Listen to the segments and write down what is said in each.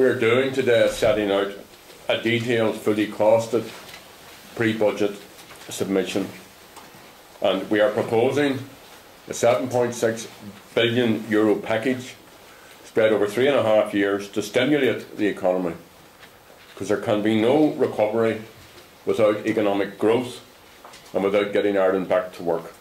we're doing today is setting out a detailed, fully costed pre-budget submission, and we are proposing a €7.6 billion package spread over 3.5 years to stimulate the economy, because there can be no recovery without economic growth and without getting Ireland back to work.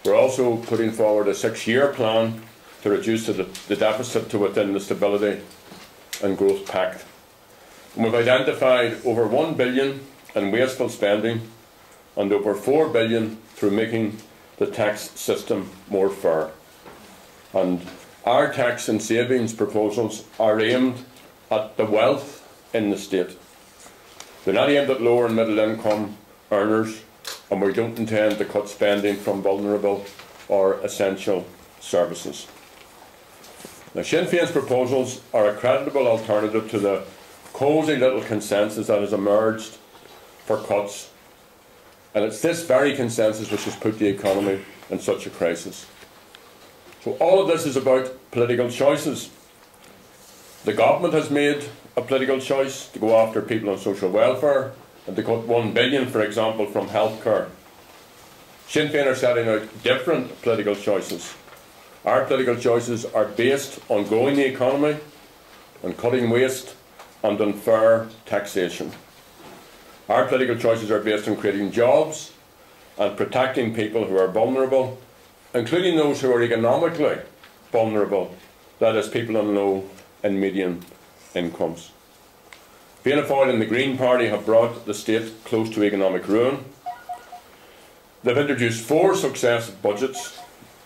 We're also putting forward a 6-year plan to reduce the deficit to within the Stability and Growth Pact. And we've identified over €1 billion in wasteful spending and over €4 billion through making the tax system more fair. And our tax and savings proposals are aimed at the wealth in the state. They're not aimed at lower and middle income earners, and we don't intend to cut spending from vulnerable or essential services. Now, Sinn Féin's proposals are a creditable alternative to the cosy little consensus that has emerged for cuts, and it's this very consensus which has put the economy in such a crisis. So all of this is about political choices. The government has made a political choice to go after people on social welfare and to cut €1 billion, for example, from healthcare. Sinn Féin are setting out different political choices. Our political choices are based on growing the economy, on cutting waste and on fair taxation. Our political choices are based on creating jobs and protecting people who are vulnerable, including those who are economically vulnerable, that is, people on low and medium incomes. Fianna Fáil and the Green Party have brought the state close to economic ruin. They've introduced 4 successive budgets,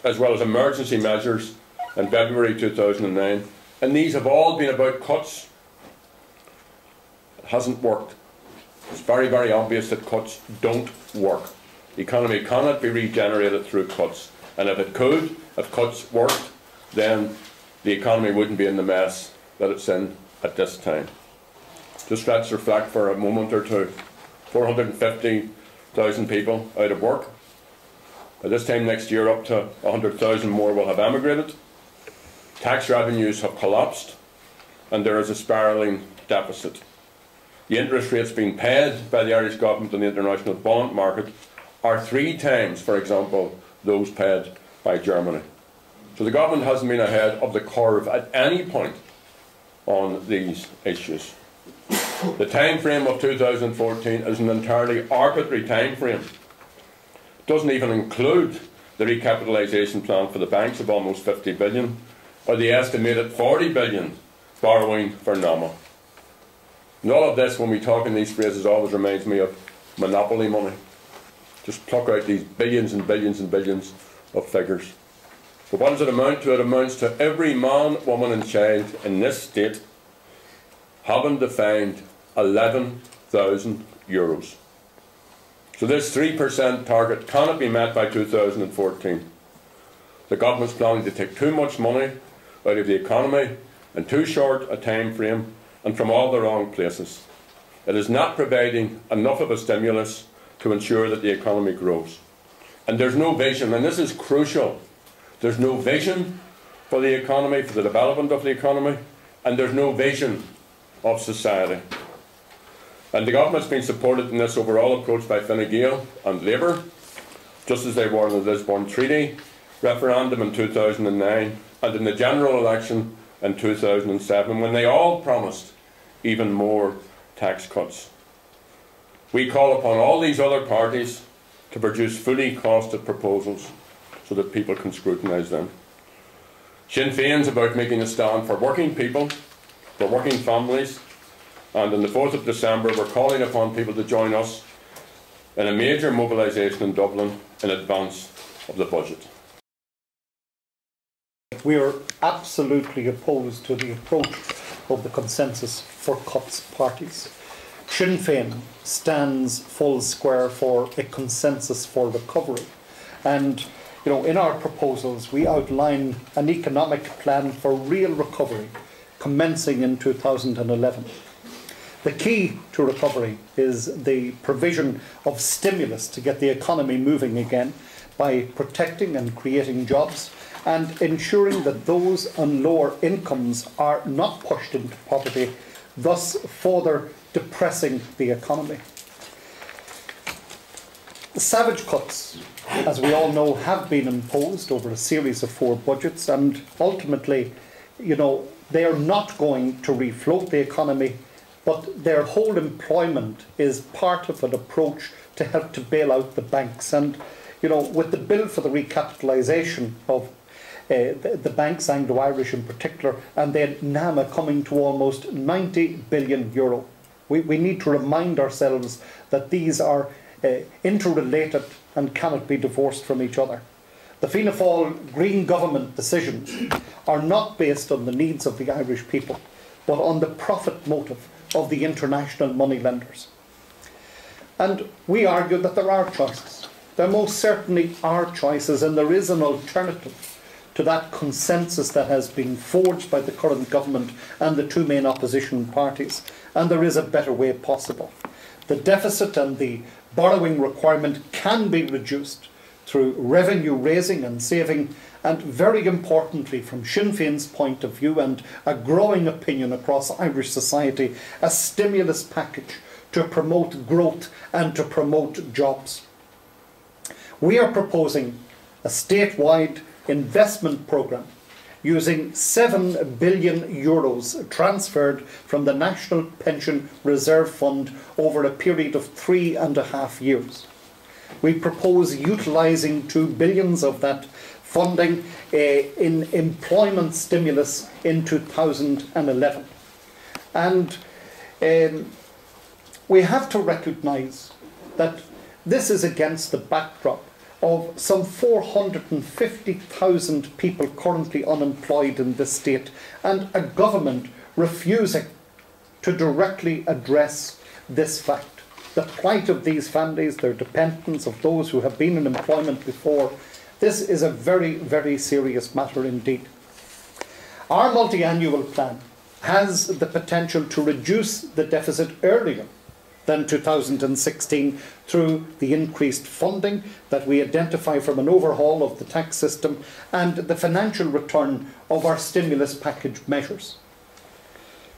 as well as emergency measures in February 2009, and these have all been about cuts. It hasn't worked. It's very, very obvious that cuts don't work. The economy cannot be regenerated through cuts, and if it could, if cuts worked, then the economy wouldn't be in the mess that it's in at this time. Just let's reflect for a moment or two. 450,000 people out of work. By this time next year, up to 100,000 more will have emigrated. Tax revenues have collapsed, and there is a spiralling deficit. The interest rates being paid by the Irish government on the international bond market are 3 times, for example, those paid by Germany. So the government hasn't been ahead of the curve at any point on these issues. The time frame of 2014 is an entirely arbitrary time frame. It doesn't even include the recapitalisation plan for the banks of almost 50 billion, or the estimated 40 billion borrowing for NAMA. And all of this, when we talk in these phrases, always reminds me of monopoly money. Just pluck out these billions and billions and billions of figures. But what does it amount to? It amounts to every man, woman and child in this state having to find €11,000. So this 3% target cannot be met by 2014. The government's planning to take too much money out of the economy in too short a time frame and from all the wrong places. It is not providing enough of a stimulus to ensure that the economy grows. And there's no vision, and this is crucial. There's no vision for the economy, for the development of the economy, and there's no vision of society. And the government's been supported in this overall approach by Fine Gael and Labour, just as they were in the Lisbon Treaty referendum in 2009 and in the general election in 2007, when they all promised even more tax cuts. We call upon all these other parties to produce fully costed proposals so that people can scrutinise them. Sinn Féin's about making a stand for working people, for working families, and on the 4th of December we're calling upon people to join us in a major mobilisation in Dublin in advance of the budget. We are absolutely opposed to the approach of the consensus for cuts parties. Sinn Féin stands full square for a consensus for recovery, and in our proposals we outline an economic plan for real recovery commencing in 2011. The key to recovery is the provision of stimulus to get the economy moving again by protecting and creating jobs and ensuring that those on lower incomes are not pushed into poverty, thus further depressing the economy. The savage cuts, as we all know, have been imposed over a series of 4 budgets, and ultimately, they are not going to refloat the economy, but their whole employment is part of an approach to help to bail out the banks. And, with the bill for the recapitalisation of the banks, Anglo-Irish in particular, and then NAMA coming to almost 90 billion euro, we need to remind ourselves that these are interrelated and cannot be divorced from each other. The Fianna Fáil Green Government decisions are not based on the needs of the Irish people, but on the profit motive of the international moneylenders. And we argue that there are choices. There most certainly are choices, and there is an alternative to that consensus that has been forged by the current government and the 2 main opposition parties, and there is a better way possible. The deficit and the borrowing requirement can be reduced through revenue raising and saving, and very importantly, from Sinn Féin's point of view and a growing opinion across Irish society, a stimulus package to promote growth and to promote jobs. We are proposing a statewide investment programme using 7 billion euros transferred from the National Pension Reserve Fund over a period of 3.5 years. We propose utilising 2 billion of that funding in employment stimulus in 2011. And we have to recognise that this is against the backdrop of some 450,000 people currently unemployed in this state, and a government refusing to directly address this fact. The plight of these families, their dependents, of those who have been in employment before, this is a very, very serious matter indeed. Our multi-annual plan has the potential to reduce the deficit earlier than 2016 through the increased funding that we identify from an overhaul of the tax system and the financial return of our stimulus package measures.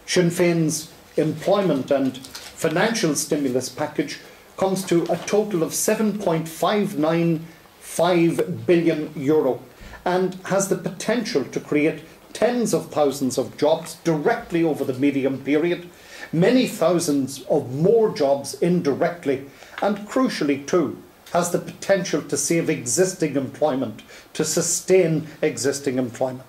Sinn Féin's employment and financial stimulus package comes to a total of 7.595 billion euro and has the potential to create tens of thousands of jobs directly over the medium period, many thousands of more jobs indirectly, and crucially too, has the potential to save existing employment, to sustain existing employment.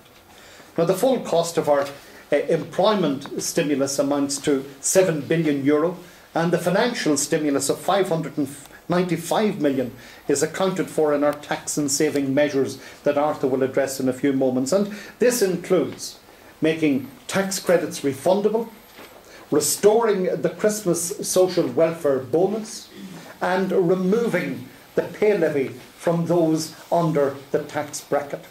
Now, the full cost of our employment stimulus amounts to 7 billion euro, and the financial stimulus of 595 million is accounted for in our tax and saving measures that Arthur will address in a few moments. And this includes making tax credits refundable, restoring the Christmas social welfare bonus, and removing the pay levy from those under the tax bracket.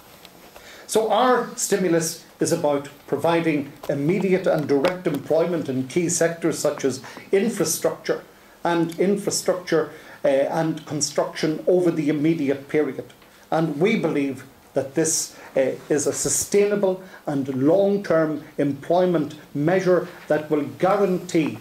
So our stimulus is about providing immediate and direct employment in key sectors such as infrastructure and construction over the immediate period. And we believe that this is a sustainable and long-term employment measure that will guarantee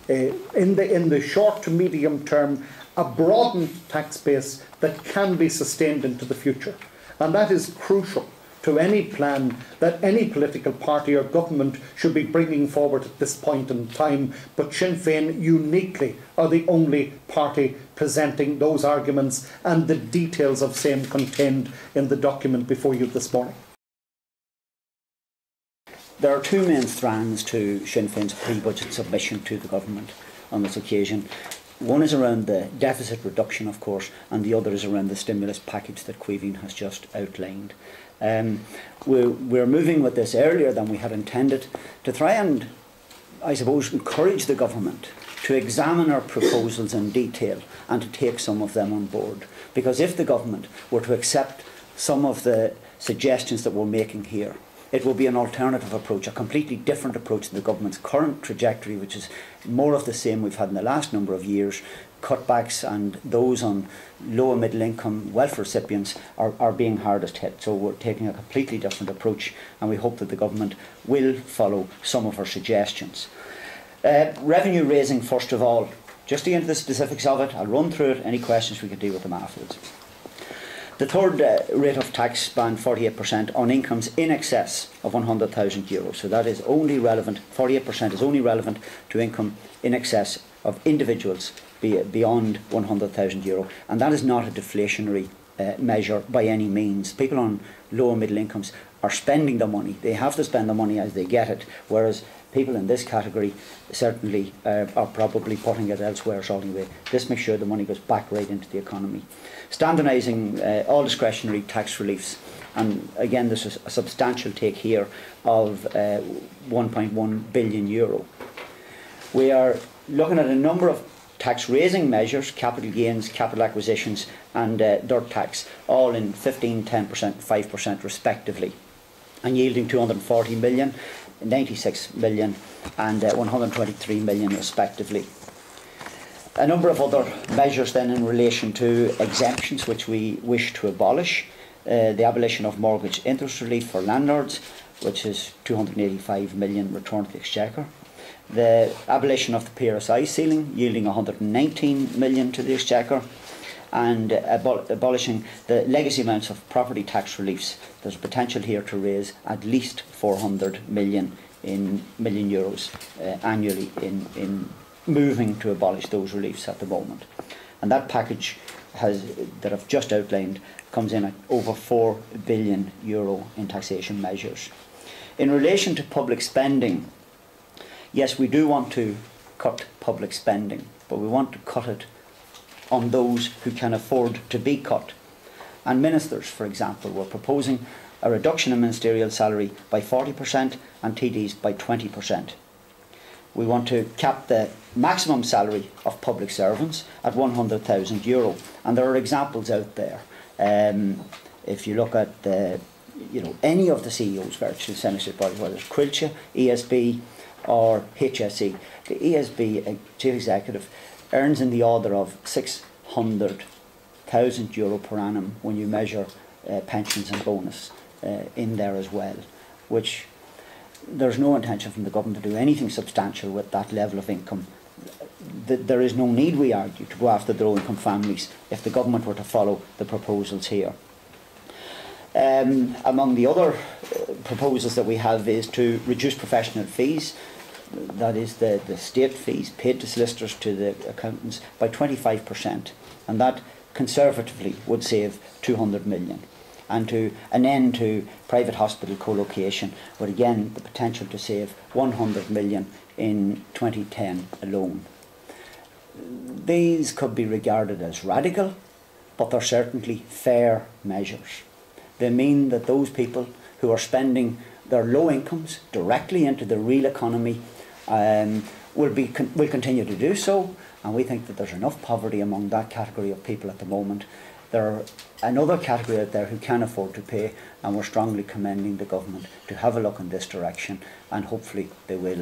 in the short to medium term a broadened tax base that can be sustained into the future. And that is crucial to any plan that any political party or government should be bringing forward at this point in time. But Sinn Féin uniquely are the only party presenting those arguments, and the details of same contained in the document before you this morning. There are 2 main strands to Sinn Féin's pre-budget submission to the government on this occasion. One is around the deficit reduction, of course, and the other is around the stimulus package that Caoimhghín has just outlined. We're moving with this earlier than we had intended to try and, I suppose, encourage the government to examine our proposals in detail and to take some of them on board. Because if the government were to accept some of the suggestions that we're making here, it will be an alternative approach, a completely different approach to the government's current trajectory, which is more of the same we've had in the last number of years, cutbacks, and those on low and middle income welfare recipients are being hardest hit. So we're taking a completely different approach, and we hope that the government will follow some of our suggestions. Revenue raising, first of all. Just to get into the specifics of it, I'll run through it. Any questions, we can deal with them afterwards. The third rate of tax band, 48%, on incomes in excess of €100,000. So that is only relevant, 48% is only relevant to income in excess of individuals beyond €100,000. And that is not a deflationary measure by any means. People on low and middle incomes are spending the money. They have to spend the money as they get it, whereas people in this category certainly are probably putting it elsewhere. So anyway, this makes sure the money goes back right into the economy. Standardising all discretionary tax reliefs, and again this is a substantial take here of €1.1 billion. We are looking at a number of tax raising measures, capital gains, capital acquisitions and dirt tax, all in 15%, 10%, 5% respectively, and yielding 240 million, 96 million and 123 million respectively. A number of other measures then in relation to exemptions which we wish to abolish. The abolition of mortgage interest relief for landlords, which is 285 million returned to the Exchequer. The abolition of the PRSI ceiling, yielding 119 million to the Exchequer. And abolishing the legacy amounts of property tax reliefs. There's potential here to raise at least 400 million euros annually in moving to abolish those reliefs at the moment. And that package that I've just outlined comes in at over €4 billion in taxation measures. In relation to public spending, yes, we do want to cut public spending, but we want to cut it on those who can afford to be cut. And ministers, for example, were proposing a reduction in ministerial salary by 40% and TDs by 20%. We want to cap the maximum salary of public servants at €100,000, and there are examples out there. If you look at any of the CEOs, virtually Senate bodies, whether it's Quilcha, ESB or HSE, the ESB chief executive earns in the order of €600,000 per annum when you measure pensions and bonus in there as well, which there's no intention from the government to do anything substantial with that level of income. There is no need, we argue, to go after the low-income families if the government were to follow the proposals here. Among the other proposals that we have is to reduce professional fees, that is the state fees paid to solicitors to the accountants, by 25%, and that conservatively would save 200 million. And to an end to private hospital co-location, with again the potential to save 100 million in 2010 alone. These could be regarded as radical, but they're certainly fair measures. They mean that those people who are spending their low incomes directly into the real economy will continue to do so, and we think that there's enough poverty among that category of people at the moment. There are another category out there who can afford to pay, and we're strongly commending the government to have a look in this direction, and hopefully they will.